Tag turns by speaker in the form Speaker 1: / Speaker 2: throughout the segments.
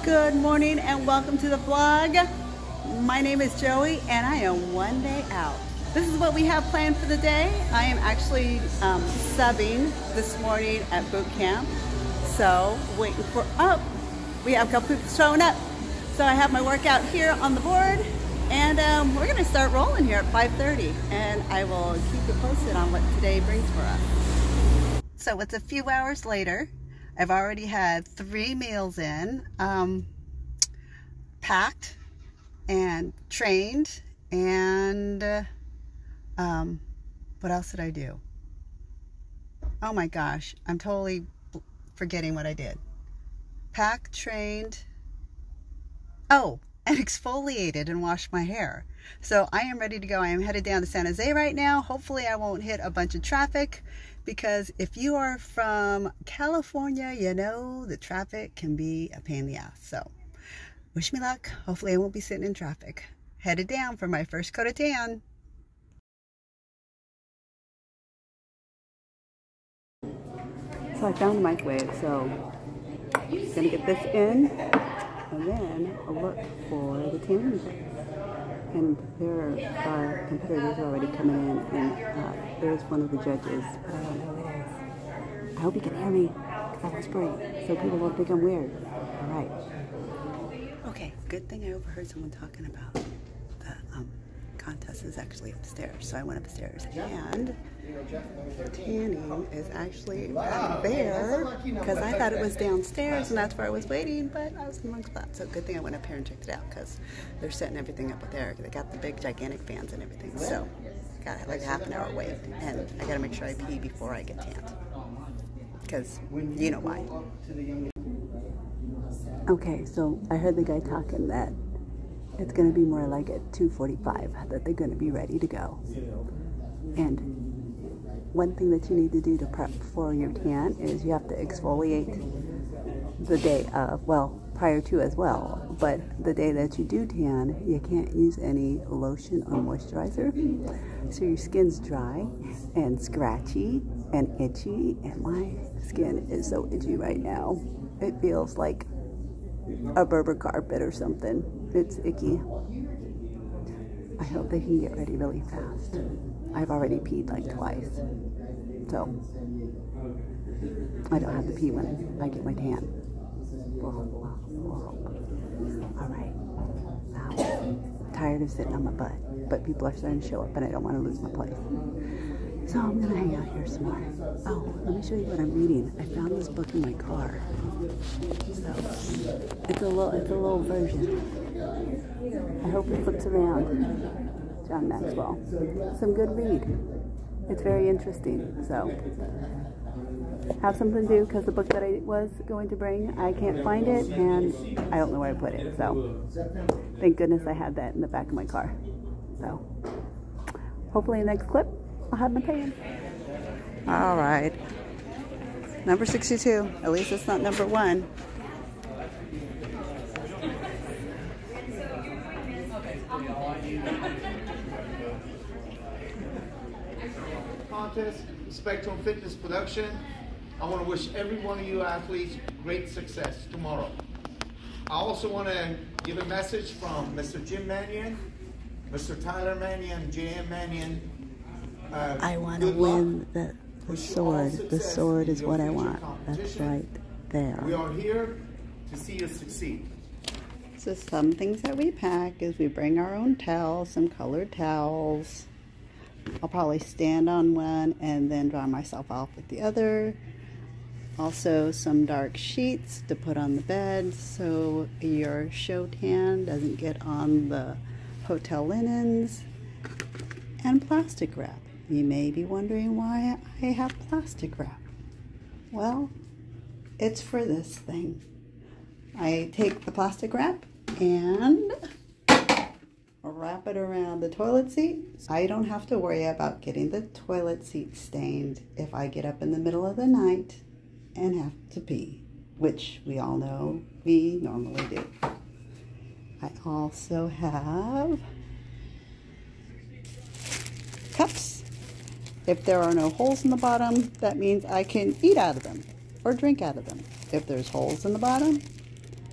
Speaker 1: Good morning and welcome to the vlog. My name is Joey and I am one day out. This is what we have planned for the day. I am actually subbing this morning at boot camp. So waiting for, we have a couple people showing up. So I have my workout here on the board and we're gonna start rolling here at 5:30 and I will keep you posted on what today brings for us. So it's a few hours later. I've already had 3 meals in, packed and trained, and what else did I do? Oh my gosh, I'm totally forgetting what I did. Packed, trained, and exfoliated and washed my hair. So I am ready to go. I am headed down to San Jose right now. Hopefully I won't hit a bunch of traffic, because if you are from California, you know the traffic can be a pain in the ass. So wish me luck. Hopefully I won't be sitting in traffic. Headed down for my first coat of tan. So I found the microwave, so I'm gonna get this in and then I'll look for the tanning things. And there are competitors already coming in, and there's one of the judges, but I don't know who it is. I hope you can hear me, because I'm whispering, so people won't think I'm weird. All right. Okay, good thing I overheard someone talking about the contest is actually upstairs. So I went upstairs, and tanning is actually back there, because I thought it was downstairs and that's where I was waiting, but I was amongst that. So good thing I went up here and checked it out, because they're setting everything up there. They got the big gigantic fans and everything. So got like a half an hour wait, and I gotta make sure I pee before I get tanned, because you know why. Okay, so I heard the guy talking that it's going to be more like at 2:45 that they're going to be ready to go. And one thing that you need to do to prep for your tan is you have to exfoliate the day of, well, prior to as well. But the day that you do tan, you can't use any lotion or moisturizer. So your skin's dry and scratchy and itchy. And my skin is so itchy right now. It feels like a Berber carpet or something. It's icky. I hope they can get ready really fast. I've already peed like twice, so I don't have to pee when I get my tan. All right. I'm tired of sitting on my butt, but people are starting to show up and I don't want to lose my place. So I'm gonna hang out here some more. Oh, let me show you what I'm reading. I found this book in my car. So it's a little version. I hope it flips around. John Maxwell. Some good read. It's very interesting. So have something to do, because the book that I was going to bring, I can't find it and I don't know where I put it. So thank goodness I had that in the back of my car. So hopefully next clip I'll have my tan. All right. Number 62. At least it's not number 1.
Speaker 2: Contest, Spectrum Fitness Production. I want to wish every one of you athletes great success tomorrow. I also want to give a message from Mr. Jim Mannion, Mr. Tyler Mannion, J.M. Mannion.
Speaker 1: I want to win the sword. The sword is what I want. That's right there.
Speaker 2: We are here to see you succeed.
Speaker 1: So some things that we pack is we bring our own towels, some colored towels. I'll probably stand on one and then dry myself off with the other. Also some dark sheets to put on the bed so your show tan doesn't get on the hotel linens. And plastic wrap. You may be wondering why I have plastic wrap. Well, it's for this thing. I take the plastic wrap and wrap it around the toilet seat. I don't have to worry about getting the toilet seat stained if I get up in the middle of the night and have to pee, which we all know we normally do. I also have cups. If there are no holes in the bottom, that means I can eat out of them or drink out of them. If there's holes in the bottom,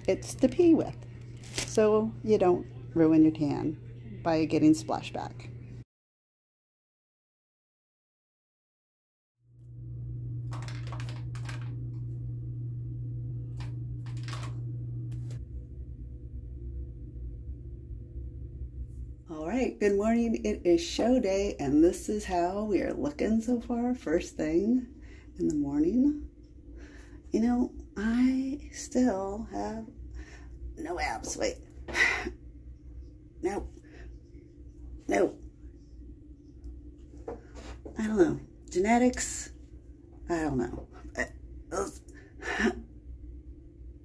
Speaker 1: it's to pee with, so you don't ruin your tan by getting splashback. All right, good morning. It is show day, and this is how we are looking so far. First thing in the morning. You know, I still have no abs. Wait. Nope. Nope. I don't know. Genetics? I don't know.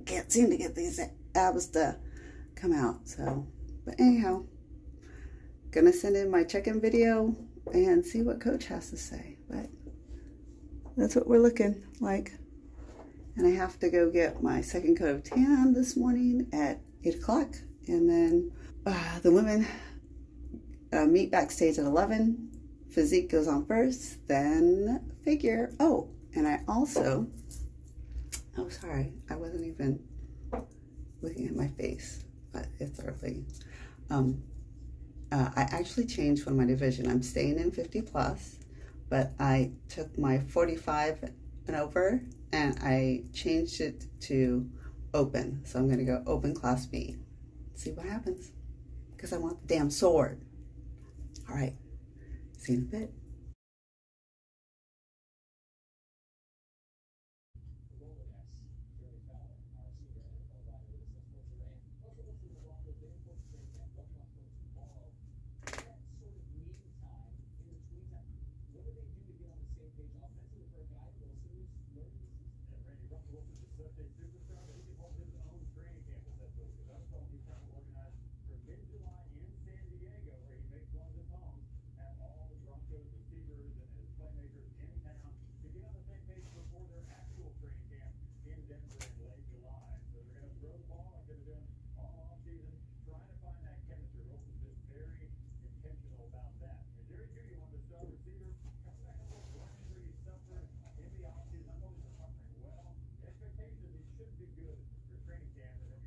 Speaker 1: Can't seem to get these abs to come out, so. But anyhow, gonna send in my check-in video and see what Coach has to say. But that's what we're looking like. And I have to go get my second coat of tan this morning at 8 o'clock. And then the women meet backstage at 11. Physique goes on first, then figure. Oh, and I also, oh, sorry, I wasn't even looking at my face, but it's early. I actually changed for my division. I'm staying in 50 plus, but I took my 45 and over and I changed it to open. So I'm gonna go open class B. See what happens, because I want the damn sword. All right, see you in a bit.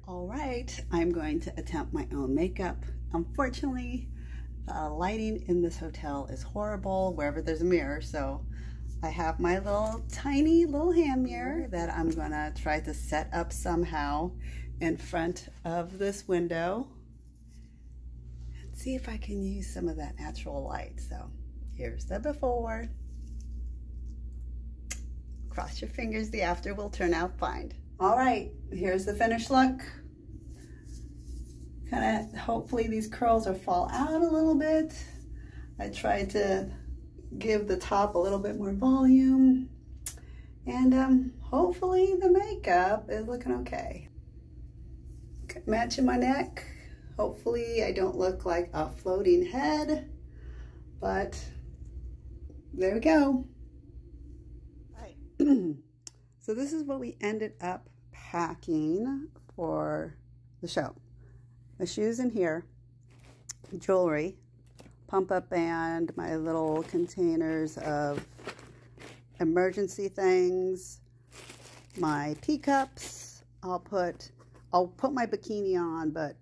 Speaker 1: All right, I'm going to attempt my own makeup. Unfortunately, the lighting in this hotel is horrible wherever there's a mirror, so I have my little tiny little hand mirror that I'm gonna try to set up somehow in front of this window and see if I can use some of that natural light. So here's the before. Cross your fingers, the after will turn out fine. All right, here's the finished look. Kind of, hopefully these curls will fall out a little bit. I tried to give the top a little bit more volume. And hopefully the makeup is looking okay. Matching my neck. Hopefully I don't look like a floating head, but there we go. Right. So this is what we ended up packing for the show. The shoes in here, jewelry, pump-up band, my little containers of emergency things, my teacups. I'll put my bikini on, but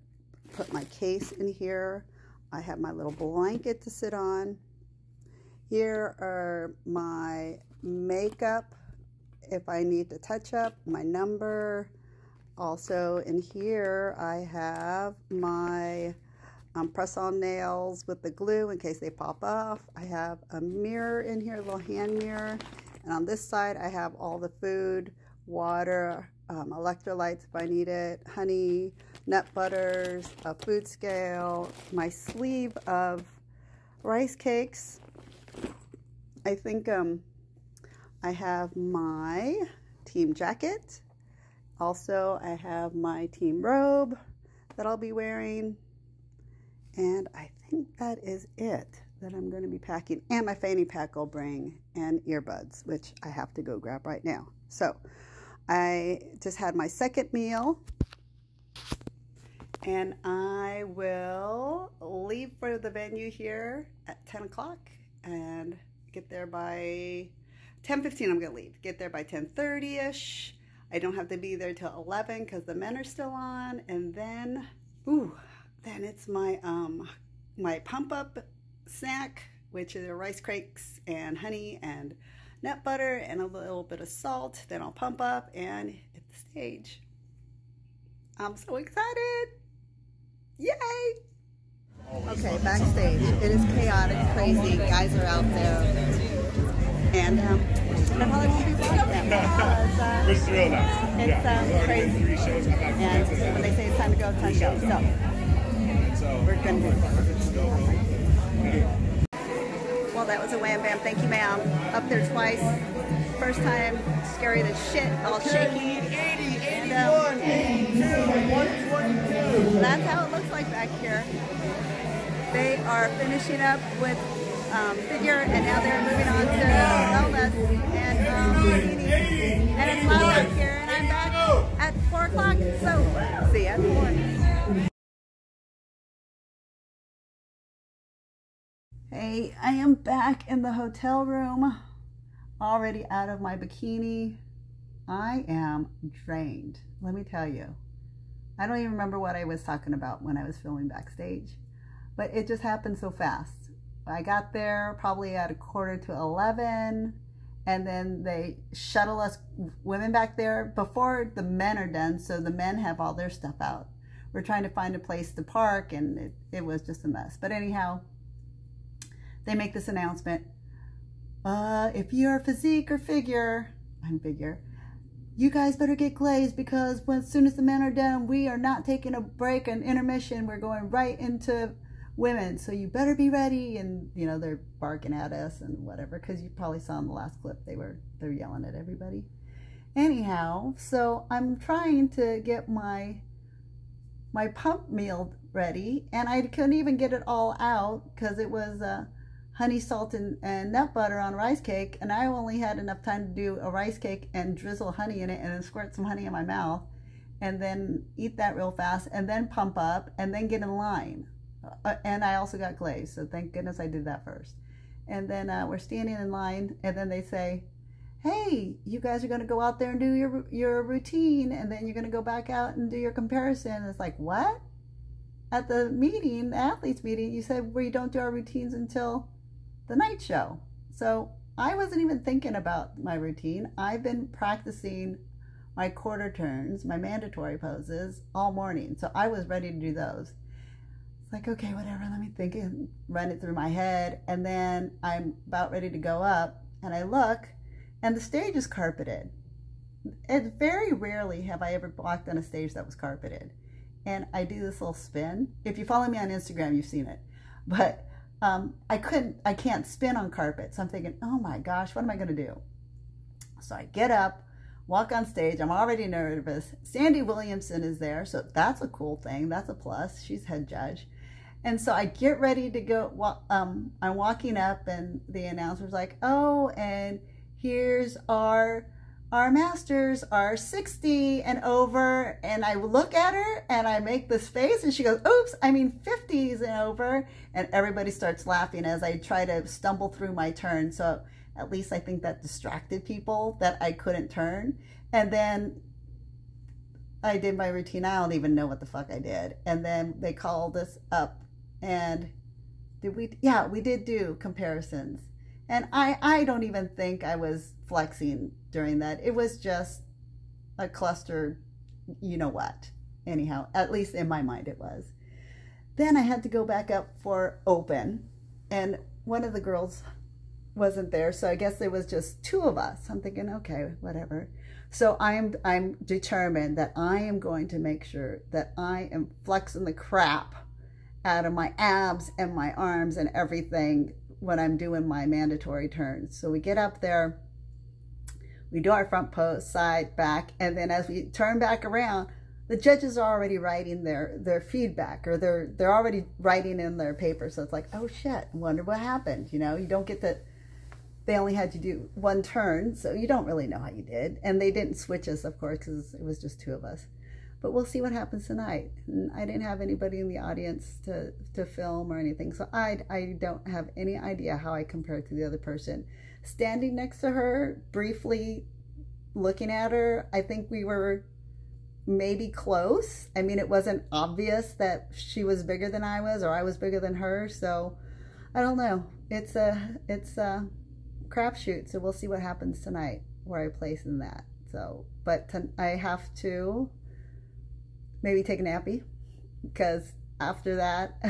Speaker 1: put my case in here. I have my little blanket to sit on. Here are my makeup if I need to touch up, my number. Also in here I have my press-on nails with the glue in case they pop off. I have a mirror in here, a little hand mirror. And on this side I have all the food, water, electrolytes if I need it, honey, nut butters, a food scale, my sleeve of rice cakes. I think I have my team jacket. Also, I have my team robe that I'll be wearing. And I think that is it that I'm going to be packing. And my fanny pack I'll bring, and earbuds, which I have to go grab right now. So, I just had my second meal. And I will leave for the venue here at 10 o'clock and get there by 10:15. I'm going to leave. Get there by 10:30-ish. I don't have to be there till 11 because the men are still on. And then, then it's my my pump up snack, which are rice cakes and honey and nut butter and a little bit of salt. Then I'll pump up and hit the stage. I'm so excited. Yay! Okay, backstage. It is chaotic, crazy. Guys are out there. And I probably won't be vlogging because
Speaker 3: we're thrilled out.
Speaker 1: It's crazy. And when they say it's time to go, it's time to go. So we're going to do it. Well, that was a wham bam. Thank you, ma'am. Up there twice. First time, scary as shit, all shaky.
Speaker 2: 80, 81, 82, 122.
Speaker 1: That's how it looks like back here. They are finishing up with figure, and now they're moving on to wellness and bikini. And it's loud up here, and I'm back at 4 o'clock. So see you at 4. Hey, I am back in the hotel room, already out of my bikini. I am drained, let me tell you. I don't even remember what I was talking about when I was filming backstage, but it just happened so fast. I got there probably at 11:15, and then they shuttle us women back there before the men are done, so the men have all their stuff out. We're trying to find a place to park, and it was just a mess. But anyhow, they make this announcement. If you're physique or figure, I'm figure, you guys better get glazed, because as soon as the men are done, we are not taking a break and intermission. We're going right into women. So you better be ready. And, you know, they're barking at us and whatever, because you probably saw in the last clip, they're yelling at everybody. Anyhow, so I'm trying to get my pump meal ready, and I couldn't even get it all out because it was honey, salt, and nut butter on rice cake, and I only had enough time to do a rice cake and drizzle honey in it and then squirt some honey in my mouth and then eat that real fast and then pump up and then get in line. And I also got glazed, so thank goodness I did that first. And then we're standing in line, and then they say, hey, you guys are going to go out there and do your routine, and then you're going to go back out and do your comparison. It's like, what? At the meeting, the athletes meeting, you said we don't do our routines until the night show. So I wasn't even thinking about my routine. I've been practicing my quarter turns, my mandatory poses all morning. So I was ready to do those. It's like, okay, whatever, let me think and run it through my head. And then I'm about ready to go up, and I look, and the stage is carpeted. And very rarely have I ever walked on a stage that was carpeted. And I do this little spin. If you follow me on Instagram, you've seen it. But I can't spin on carpet. So I'm thinking, oh my gosh, what am I going to do? So I get up, walk on stage. I'm already nervous. Sandy Williamson is there, so that's a cool thing. That's a plus. She's head judge. And so I get ready to go. I'm walking up, and the announcer's like, oh, and here's our masters are 60 and over. And I look at her and I make this face, and she goes, oops, I mean 50s and over. And everybody starts laughing as I try to stumble through my turn. So at least I think that distracted people that I couldn't turn. And then I did my routine. I don't even know what the fuck I did. And then they called us up, and we did do comparisons. And I don't even think I was flexing during that. It was just a cluster, you know what. Anyhow, at least in my mind it was. Then I had to go back up for open, and one of the girls wasn't there, so I guess there was just 2 of us. I'm thinking, okay, whatever. So I'm determined that I am going to make sure that I am flexing the crap out of my abs and my arms and everything when I'm doing my mandatory turns. So we get up there, we do our front pose, side, back, and then as we turn back around, the judges are already writing their feedback, or they're already writing in their paper. So it's like, oh shit, wonder what happened. You know, you don't get to, they only had to do 1 turn, so you don't really know how you did. And they didn't switch us, of course, because it was just 2 of us. But we'll see what happens tonight. And I didn't have anybody in the audience to film or anything, so I don't have any idea how I compared to the other person. Standing next to her briefly looking at her, I think we were maybe close. I mean, it wasn't obvious that she was bigger than I was or I was bigger than her. So I don't know. It's a crapshoot. So we'll see what happens tonight where I place in that. So, but I have to maybe take a nappy because after that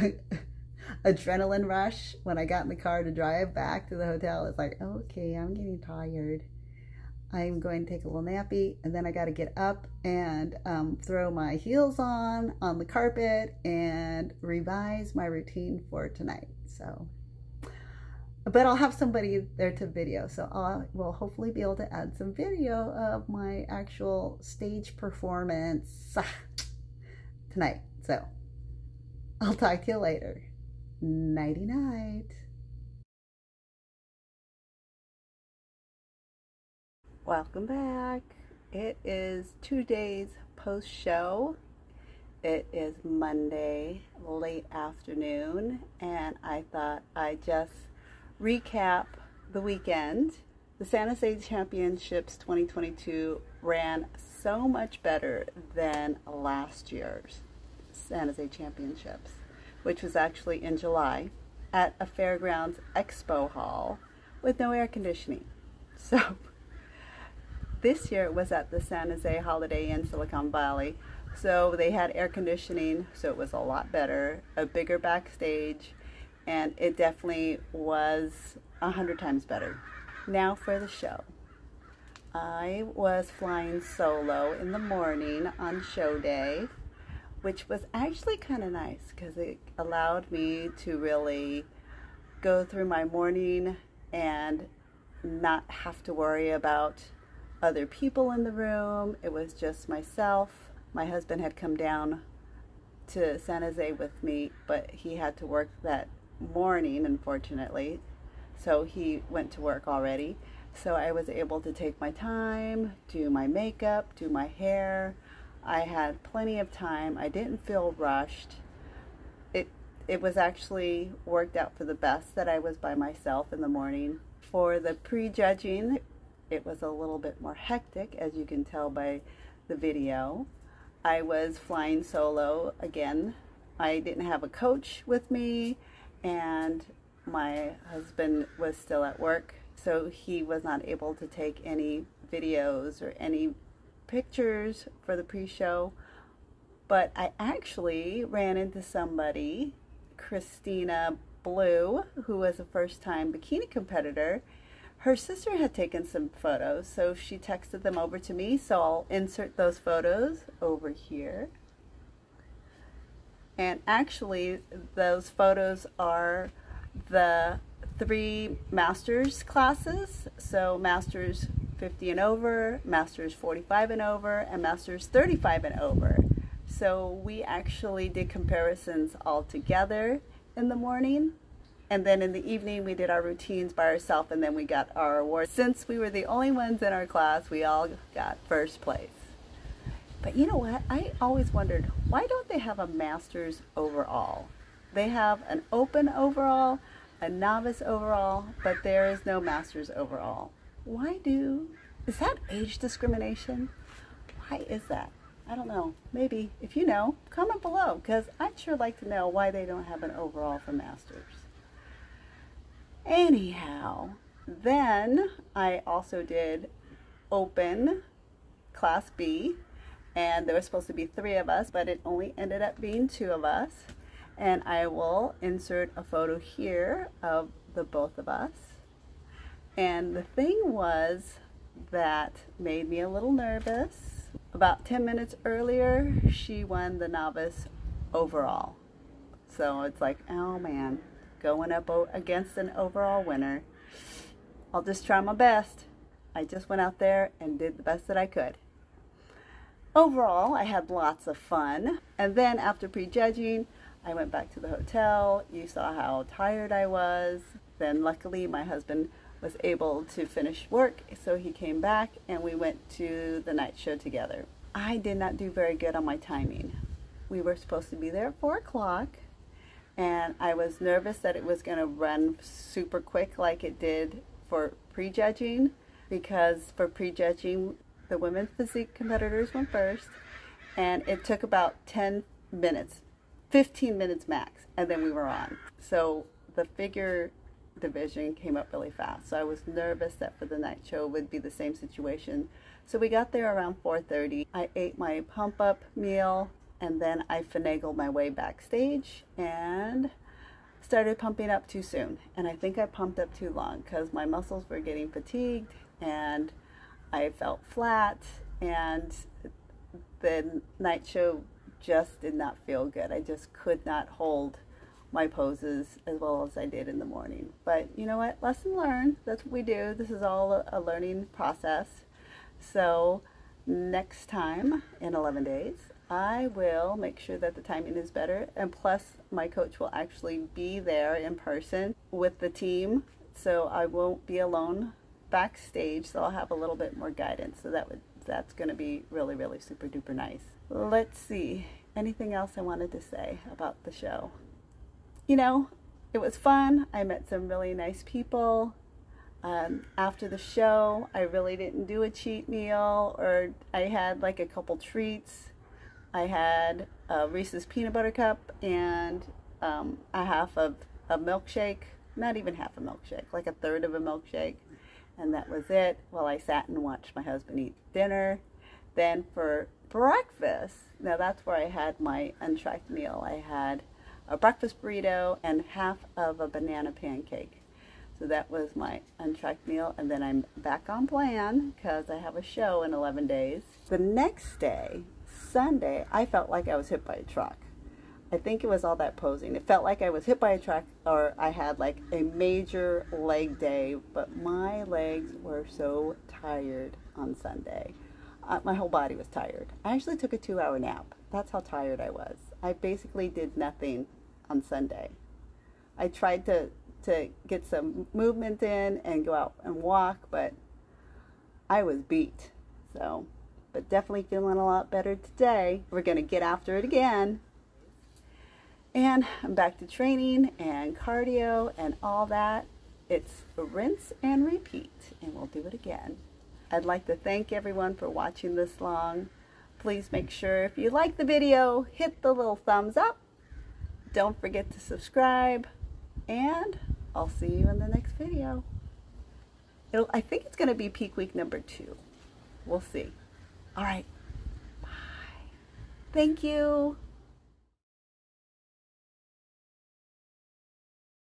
Speaker 1: adrenaline rush, when I got in the car to drive back to the hotel, it's like, okay, I'm getting tired. I'm going to take a little nappy, and then I got to get up and throw my heels on the carpet and revise my routine for tonight. So, but I'll have somebody there to video, so I will hopefully be able to add some video of my actual stage performance tonight. So I'll talk to you later. Nighty night. Welcome back. It is 2 days post-show. It is Monday, late afternoon, and I thought I'd just recap the weekend. The San Jose Championships 2022 ran so much better than last year's San Jose Championships, which was actually in July at a fairgrounds expo hall with no air conditioning. So this year it was at the San Jose Holiday Inn Silicon Valley, so they had air conditioning, so it was a lot better, a bigger backstage, and it definitely was 100 times better. Now for the show. I was flying solo in the morning on show day, which was actually kind of nice because it allowed me to really go through my morning and not have to worry about other people in the room. It was just myself. My husband had come down to San Jose with me, but he had to work that morning, unfortunately. So he went to work already. So I was able to take my time, do my makeup, do my hair. I had plenty of time. I didn't feel rushed. It was actually worked out for the best that I was by myself in the morning. For the pre-judging, it was a little bit more hectic, as you can tell by the video. I was flying solo again. I didn't have a coach with me, and my husband was still at work, so he was not able to take any videos or any pictures for the pre-show. But I actually ran into somebody, Christina Blue, who was a first-time bikini competitor. Her sister had taken some photos, so she texted them over to me, so I'll insert those photos over here. And actually, those photos are the 3 Masters classes, so Masters 50 and over, Masters 45 and over, and Masters 35 and over. So we actually did comparisons all together in the morning. And then in the evening, we did our routines by ourselves, and then we got our awards. Since we were the only ones in our class, we all got first place. But you know what? I always wondered, why don't they have a master's overall? They have an open overall, a novice overall, but there is no master's overall. Is that age discrimination? Why is that? I don't know. Maybe, if you know, comment below, because I'd sure like to know why they don't have an overall for masters. Anyhow, then I also did open class B, and there was supposed to be 3 of us, but it only ended up being 2 of us. And I will insert a photo here of the both of us. And the thing was that made me a little nervous. About 10 minutes earlier, she won the novice overall. So it's like, oh man, going up against an overall winner. I'll just try my best. I just went out there and did the best that I could. Overall, I had lots of fun. And then after prejudging, I went back to the hotel. You saw how tired I was. Then luckily my husband was able to finish work, so he came back and we went to the night show together. I did not do very good on my timing. We were supposed to be there at 4 o'clock, and I was nervous that it was going to run super quick like it did for prejudging, because for prejudging the women's physique competitors went first, and it took about 10 minutes, 15 minutes max, and then we were on. So the figure division came up really fast. So I was nervous that for the night show would be the same situation. So we got there around 4:30. I ate my pump up meal, and then I finagled my way backstage and started pumping up too soon. And I think I pumped up too long because my muscles were getting fatigued and I felt flat, and the night show just did not feel good. I just could not hold my poses as well as I did in the morning. But you know what? Lesson learned. That's what we do. This is all a learning process. So next time in 11 days, I will make sure that the timing is better. And plus, my coach will actually be there in person with the team. So I won't be alone backstage. So I'll have a little bit more guidance. So that's going to be really, really super duper nice. Let's see. Anything else I wanted to say about the show? You know, it was fun. I met some really nice people. After the show, I really didn't do a cheat meal, or I had like a couple treats. I had a Reese's peanut butter cup and a half of a milkshake. Not even half a milkshake, like a third of a milkshake. And that was it while I sat and watched my husband eat dinner. Then for breakfast, now that's where I had my untracked meal. I had a breakfast burrito and half of a banana pancake. So that was my untracked meal, and then I'm back on plan because I have a show in 11 days. The next day, Sunday, I felt like I was hit by a truck. I think it was all that posing. It felt like I was hit by a truck, or I had like a major leg day, but my legs were so tired on Sunday. My whole body was tired. I actually took a 2-hour nap. That's how tired I was. I basically did nothing on Sunday. I tried to get some movement in and go out and walk, but I was beat. So, but definitely feeling a lot better today. We're going to get after it again. And I'm back to training and cardio and all that. It's rinse and repeat, and we'll do it again. I'd like to thank everyone for watching this long. Please make sure if you like the video, hit the little thumbs up. Don't forget to subscribe, and I'll see you in the next video. I think it's going to be peak week number 2. We'll see. All right. Bye. Thank you.